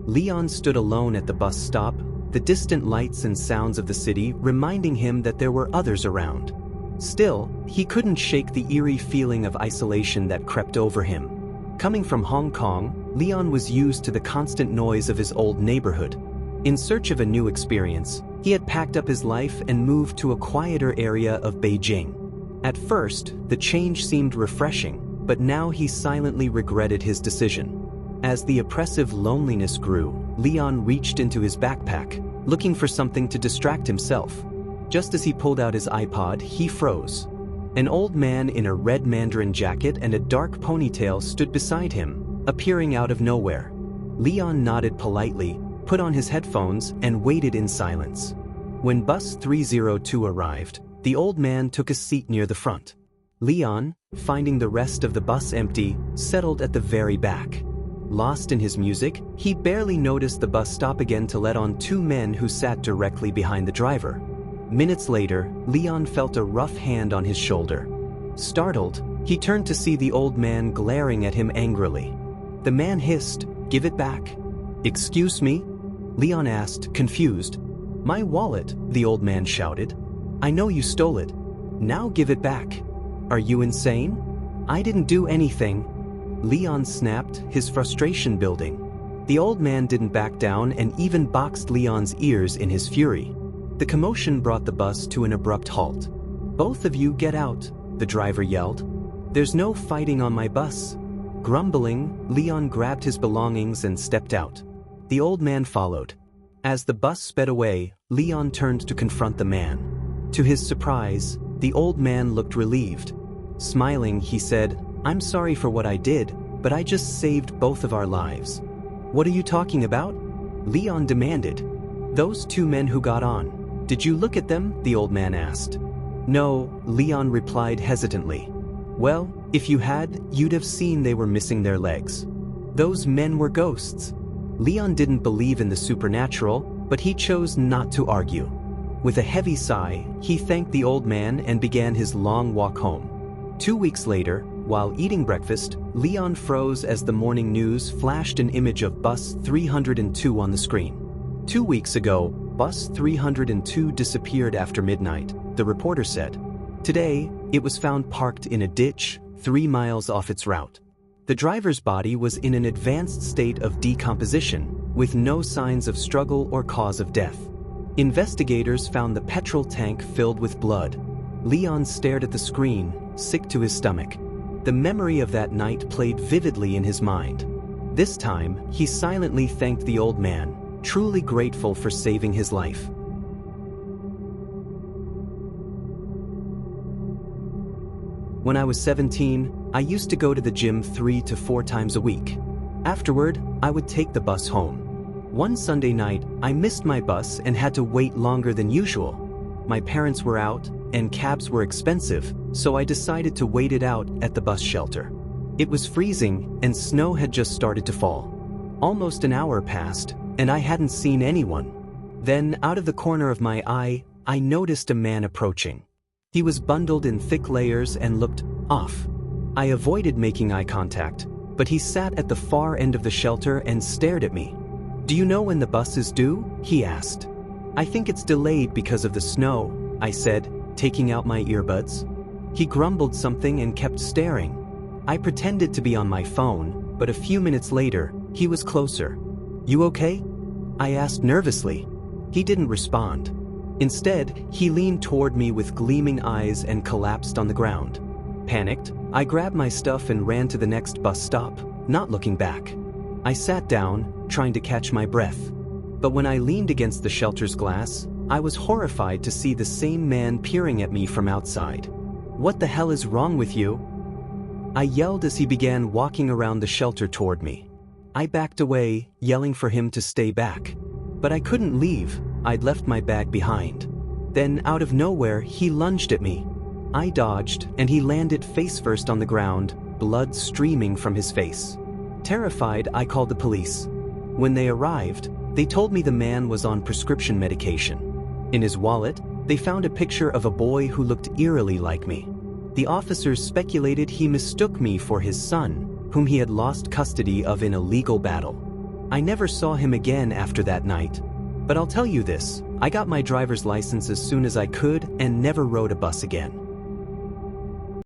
Leon stood alone at the bus stop, the distant lights and sounds of the city reminding him that there were others around. Still, he couldn't shake the eerie feeling of isolation that crept over him. Coming from Hong Kong, Leon was used to the constant noise of his old neighborhood. In search of a new experience, he had packed up his life and moved to a quieter area of Beijing. At first, the change seemed refreshing, but now he silently regretted his decision. As the oppressive loneliness grew, Leon reached into his backpack, looking for something to distract himself. Just as he pulled out his iPod, he froze. An old man in a red mandarin jacket and a dark ponytail stood beside him, appearing out of nowhere. Leon nodded politely, put on his headphones, and waited in silence. When bus 302 arrived, the old man took a seat near the front. Leon, finding the rest of the bus empty, settled at the very back. Lost in his music, he barely noticed the bus stop again to let on two men who sat directly behind the driver. Minutes later, Leon felt a rough hand on his shoulder. Startled, he turned to see the old man glaring at him angrily. The man hissed, "Give it back." "Excuse me?" Leon asked, confused. "My wallet," the old man shouted. "I know you stole it. Now give it back." "Are you insane?" "I didn't do anything." Leon snapped, his frustration building. The old man didn't back down and even boxed Leon's ears in his fury. The commotion brought the bus to an abrupt halt. "Both of you get out," the driver yelled. "There's no fighting on my bus." Grumbling, Leon grabbed his belongings and stepped out. The old man followed. As the bus sped away, Leon turned to confront the man. To his surprise, the old man looked relieved. Smiling, he said, "I'm sorry for what I did, but I just saved both of our lives." "What are you talking about?" Leon demanded. "Those two men who got on. Did you look at them?" the old man asked. "No," Leon replied hesitantly. "Well, if you had, you'd have seen they were missing their legs. Those men were ghosts." Leon didn't believe in the supernatural, but he chose not to argue. With a heavy sigh, he thanked the old man and began his long walk home. 2 weeks later, while eating breakfast, Leon froze as the morning news flashed an image of bus 302 on the screen. 2 weeks ago, bus 302 disappeared after midnight, the reporter said. Today, it was found parked in a ditch, 3 miles off its route. The driver's body was in an advanced state of decomposition, with no signs of struggle or cause of death. Investigators found the petrol tank filled with blood. Leon stared at the screen, sick to his stomach. The memory of that night played vividly in his mind. This time, he silently thanked the old man, truly grateful for saving his life. When I was 17, I used to go to the gym 3 to 4 times a week. Afterward, I would take the bus home. One Sunday night, I missed my bus and had to wait longer than usual. My parents were out, and cabs were expensive, so I decided to wait it out at the bus shelter. It was freezing, and snow had just started to fall. Almost an hour passed, and I hadn't seen anyone. Then, out of the corner of my eye, I noticed a man approaching. He was bundled in thick layers and looked off. I avoided making eye contact, but he sat at the far end of the shelter and stared at me. "Do you know when the bus is due?" he asked. "I think it's delayed because of the snow," I said, taking out my earbuds. He grumbled something and kept staring. I pretended to be on my phone, but a few minutes later, he was closer. "You okay?" I asked nervously. He didn't respond. Instead, he leaned toward me with gleaming eyes and collapsed on the ground. Panicked, I grabbed my stuff and ran to the next bus stop, not looking back. I sat down, trying to catch my breath. But when I leaned against the shelter's glass, I was horrified to see the same man peering at me from outside. "What the hell is wrong with you?" I yelled as he began walking around the shelter toward me. I backed away, yelling for him to stay back. But I couldn't leave. I'd left my bag behind. Then, out of nowhere, he lunged at me. I dodged, and he landed face-first on the ground, blood streaming from his face. Terrified, I called the police. When they arrived, they told me the man was on prescription medication. In his wallet, they found a picture of a boy who looked eerily like me. The officers speculated he mistook me for his son, whom he had lost custody of in a legal battle. I never saw him again after that night. But I'll tell you this, I got my driver's license as soon as I could and never rode a bus again.